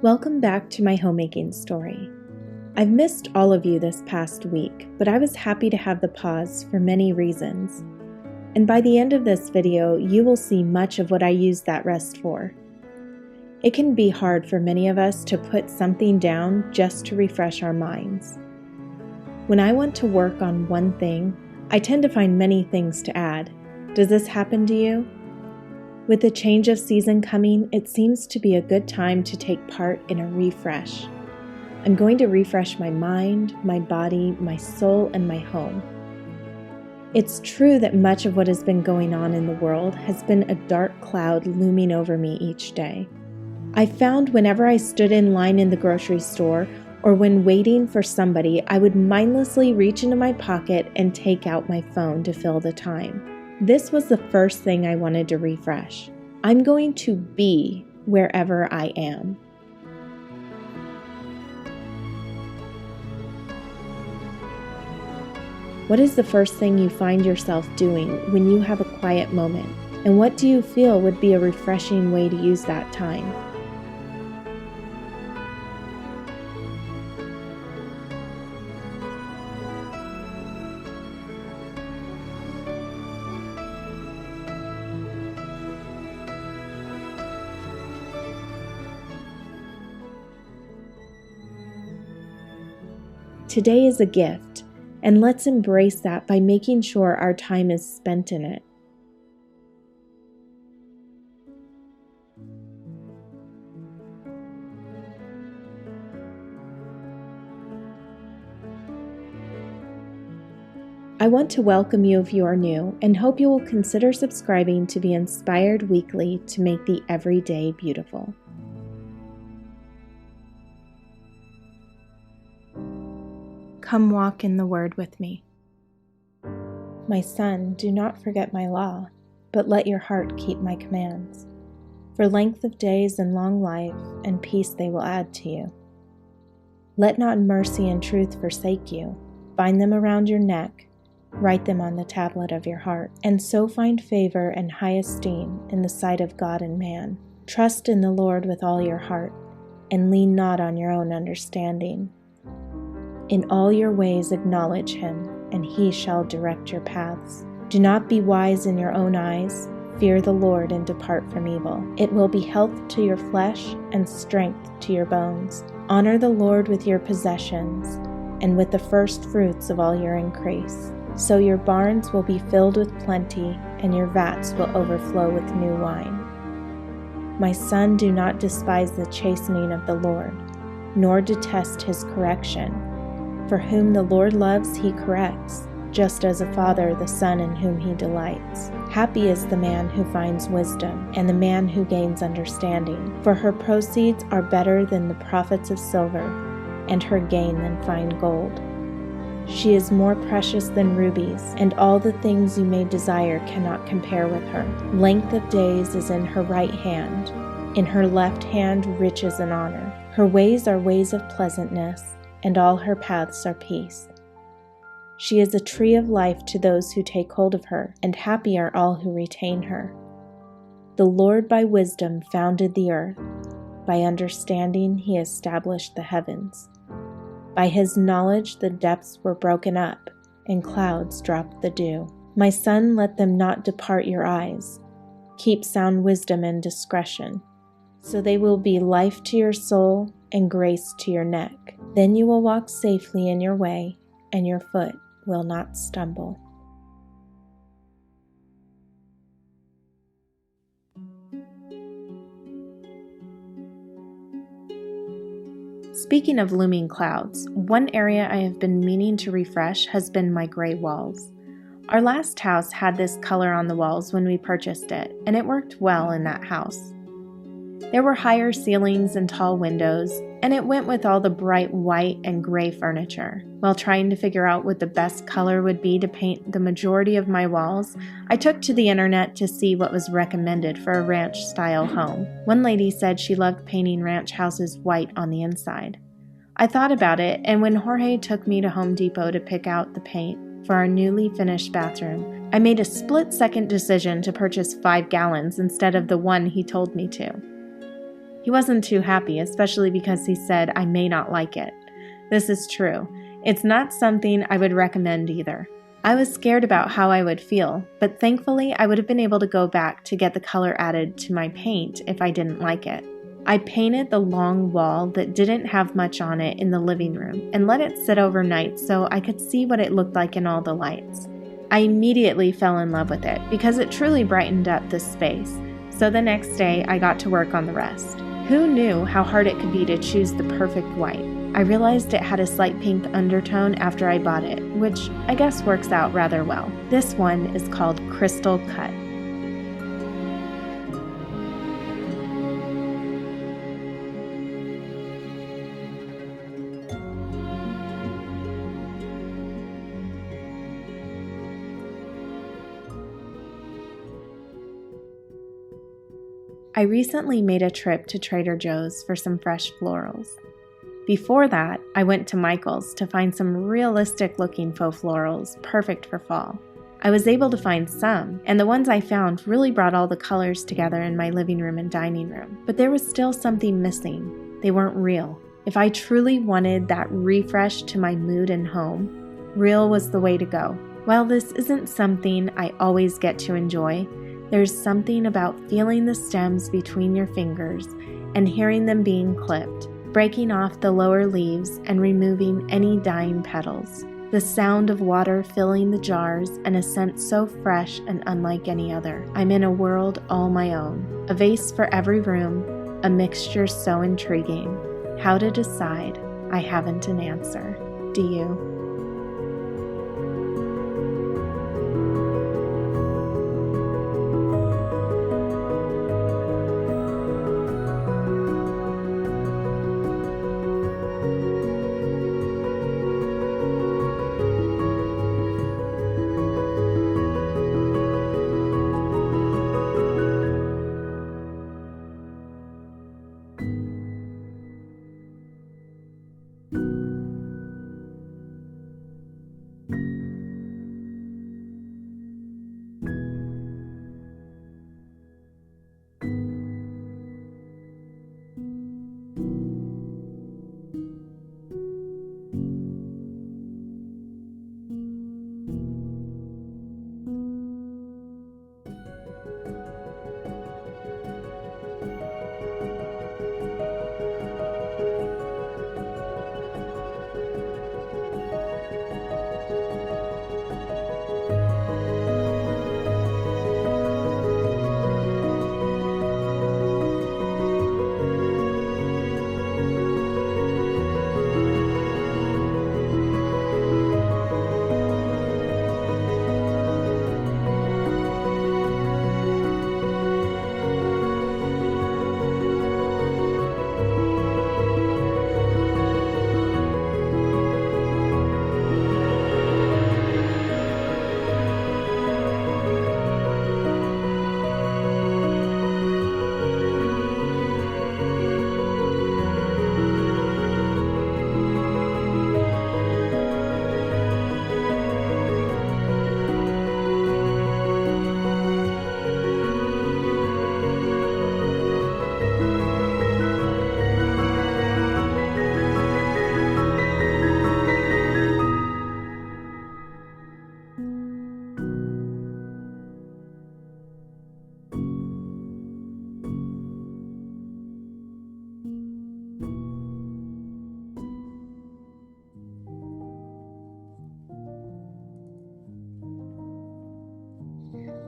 Welcome back to my homemaking story. I've missed all of you this past week, but I was happy to have the pause for many reasons. And by the end of this video, you will see much of what I used that rest for. It can be hard for many of us to put something down just to refresh our minds. When I want to work on one thing, I tend to find many things to add. Does this happen to you? With the change of season coming, it seems to be a good time to take part in a refresh. I'm going to refresh my mind, my body, my soul, and my home. It's true that much of what has been going on in the world has been a dark cloud looming over me each day. I found whenever I stood in line in the grocery store or when waiting for somebody, I would mindlessly reach into my pocket and take out my phone to fill the time. This was the first thing I wanted to refresh. I'm going to be wherever I am. What is the first thing you find yourself doing when you have a quiet moment? And what do you feel would be a refreshing way to use that time? Today is a gift, and let's embrace that by making sure our time is spent in it. I want to welcome you if you are new, and hope you will consider subscribing to be inspired weekly to make the everyday beautiful. Come walk in the Word with me. My son, do not forget my law, but let your heart keep my commands. For length of days and long life and peace they will add to you. Let not mercy and truth forsake you. Bind them around your neck, write them on the tablet of your heart, and so find favor and high esteem in the sight of God and man. Trust in the Lord with all your heart, and lean not on your own understanding. In all your ways acknowledge him, and he shall direct your paths. Do not be wise in your own eyes. Fear the Lord and depart from evil. It will be health to your flesh and strength to your bones. Honor the Lord with your possessions and with the first fruits of all your increase. So your barns will be filled with plenty, and your vats will overflow with new wine. My son, do not despise the chastening of the Lord, nor detest his correction. For whom the Lord loves, he corrects, just as a father the son in whom he delights. Happy is the man who finds wisdom, and the man who gains understanding. For her proceeds are better than the profits of silver, and her gain than fine gold. She is more precious than rubies, and all the things you may desire cannot compare with her. Length of days is in her right hand, in her left hand riches and honor. Her ways are ways of pleasantness, and all her paths are peace. She is a tree of life to those who take hold of her, and happy are all who retain her. The Lord by wisdom founded the earth. By understanding he established the heavens. By his knowledge the depths were broken up, and clouds dropped the dew. My son, let them not depart your eyes. Keep sound wisdom and discretion, so they will be life to your soul and grace to your neck. Then you will walk safely in your way, and your foot will not stumble. Speaking of looming clouds, one area I have been meaning to refresh has been my gray walls. Our last house had this color on the walls when we purchased it, and it worked well in that house. There were higher ceilings and tall windows, and it went with all the bright white and gray furniture. While trying to figure out what the best color would be to paint the majority of my walls, I took to the internet to see what was recommended for a ranch-style home. One lady said she loved painting ranch houses white on the inside. I thought about it, and when Jorge took me to Home Depot to pick out the paint for our newly finished bathroom, I made a split-second decision to purchase 5 gallons instead of the one he told me to. He wasn't too happy, especially because he said I may not like it. This is true. It's not something I would recommend either. I was scared about how I would feel, but thankfully I would have been able to go back to get the color added to my paint if I didn't like it. I painted the long wall that didn't have much on it in the living room and let it sit overnight so I could see what it looked like in all the lights. I immediately fell in love with it because it truly brightened up this space, so the next day I got to work on the rest. Who knew how hard it could be to choose the perfect white? I realized it had a slight pink undertone after I bought it, which I guess works out rather well. This one is called Crystal Cut. I recently made a trip to Trader Joe's for some fresh florals. Before that, I went to Michael's to find some realistic-looking faux florals perfect for fall. I was able to find some, and the ones I found really brought all the colors together in my living room and dining room, but there was still something missing. They weren't real. If I truly wanted that refresh to my mood and home, real was the way to go. While this isn't something I always get to enjoy, there's something about feeling the stems between your fingers and hearing them being clipped, breaking off the lower leaves and removing any dying petals. The sound of water filling the jars and a scent so fresh and unlike any other. I'm in a world all my own. A vase for every room, a mixture so intriguing. How to decide? I haven't an answer. Do you?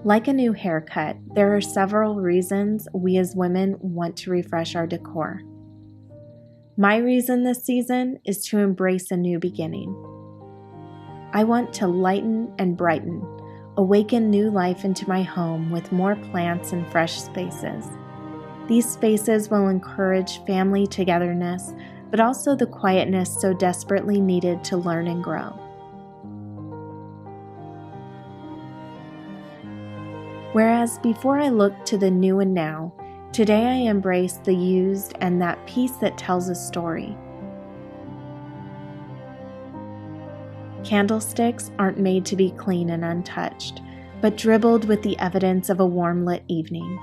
Like a new haircut, there are several reasons we as women want to refresh our decor. My reason this season is to embrace a new beginning. I want to lighten and brighten, awaken new life into my home with more plants and fresh spaces. These spaces will encourage family togetherness, but also the quietness so desperately needed to learn and grow. Whereas before I looked to the new and now, today I embrace the used and that piece that tells a story. Candlesticks aren't made to be clean and untouched, but dribbled with the evidence of a warm lit evening.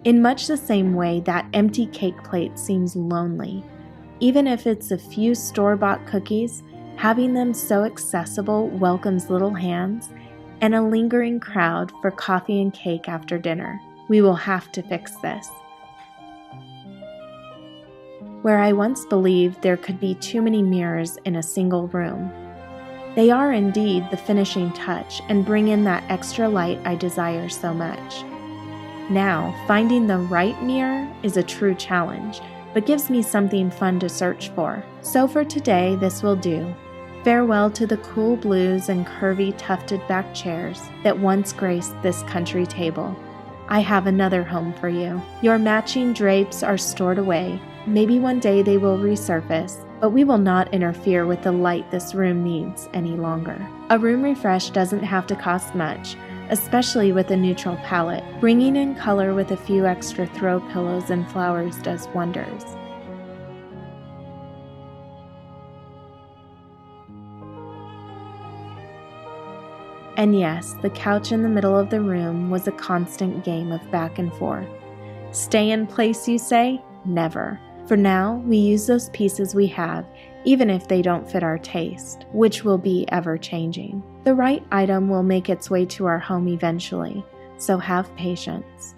In much the same way that empty cake plate seems lonely, even if it's a few store-bought cookies, having them so accessible welcomes little hands and a lingering crowd for coffee and cake after dinner. We will have to fix this. Where I once believed there could be too many mirrors in a single room, they are indeed the finishing touch and bring in that extra light I desire so much. Now, finding the right mirror is a true challenge, but gives me something fun to search for. So for today, this will do. Farewell to the cool blues and curvy tufted back chairs that once graced this country table. I have another home for you. Your matching drapes are stored away. Maybe one day they will resurface, but we will not interfere with the light this room needs any longer. A room refresh doesn't have to cost much, especially with a neutral palette. Bringing in color with a few extra throw pillows and flowers does wonders. And yes, the couch in the middle of the room was a constant game of back and forth. Stay in place, you say? Never. For now, we use those pieces we have, even if they don't fit our taste, which will be ever-changing. The right item will make its way to our home eventually, so have patience.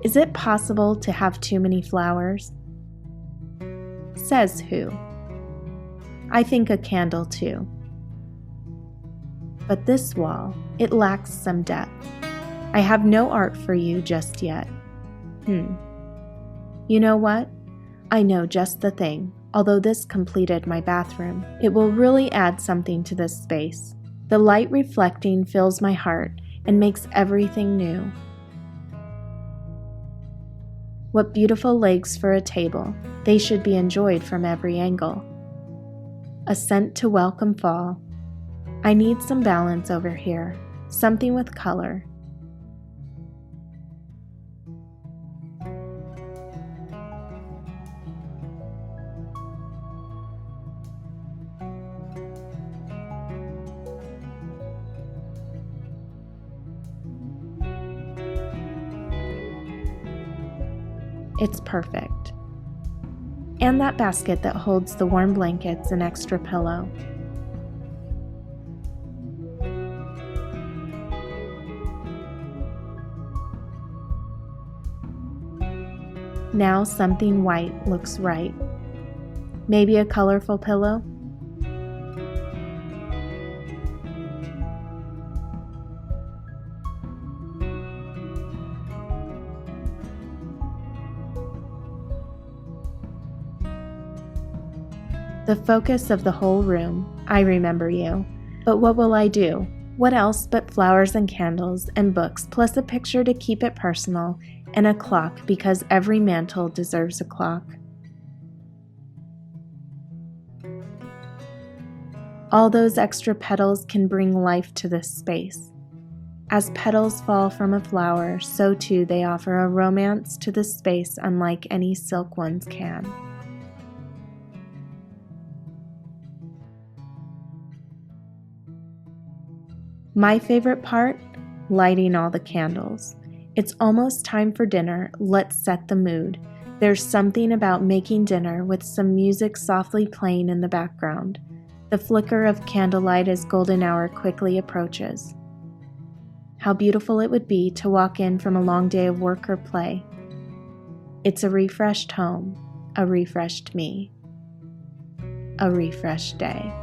Is it possible to have too many flowers? Says who? I think a candle too. But this wall, it lacks some depth. I have no art for you just yet. You know what? I know just the thing. Although this completed my bathroom, it will really add something to this space. The light reflecting fills my heart and makes everything new. What beautiful legs for a table. They should be enjoyed from every angle. A scent to welcome fall. I need some balance over here, something with color. It's perfect. And that basket that holds the warm blankets and extra pillow. Now something white looks right. Maybe a colorful pillow? The focus of the whole room. I remember you. But what will I do? What else but flowers and candles and books, plus a picture to keep it personal, and a clock because every mantle deserves a clock. All those extra petals can bring life to this space. As petals fall from a flower, so too they offer a romance to this space unlike any silk ones can. My favorite part? Lighting all the candles. It's almost time for dinner. Let's set the mood. There's something about making dinner with some music softly playing in the background. The flicker of candlelight as golden hour quickly approaches. How beautiful it would be to walk in from a long day of work or play. It's a refreshed home, a refreshed me, a refreshed day.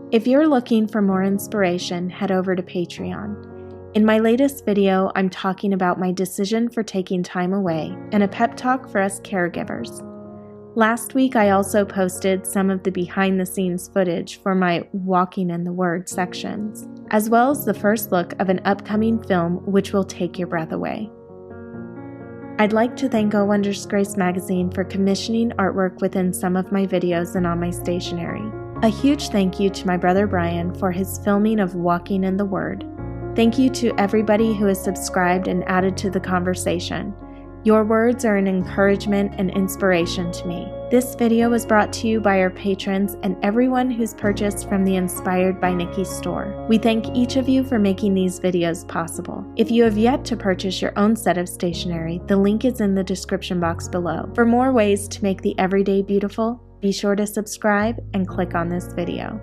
If you're looking for more inspiration, head over to Patreon. In my latest video, I'm talking about my decision for taking time away and a pep talk for us caregivers. Last week, I also posted some of the behind-the-scenes footage for my Walking in the Word sections, as well as the first look of an upcoming film which will take your breath away. I'd like to thank O Wonders Grace magazine for commissioning artwork within some of my videos and on my stationery. A huge thank you to my brother Brian for his filming of Walking in the Word. Thank you to everybody who has subscribed and added to the conversation. Your words are an encouragement and inspiration to me. This video was brought to you by our patrons and everyone who's purchased from the Inspired by Nikki store. We thank each of you for making these videos possible. If you have yet to purchase your own set of stationery, the link is in the description box below. For more ways to make the everyday beautiful, be sure to subscribe and click on this video.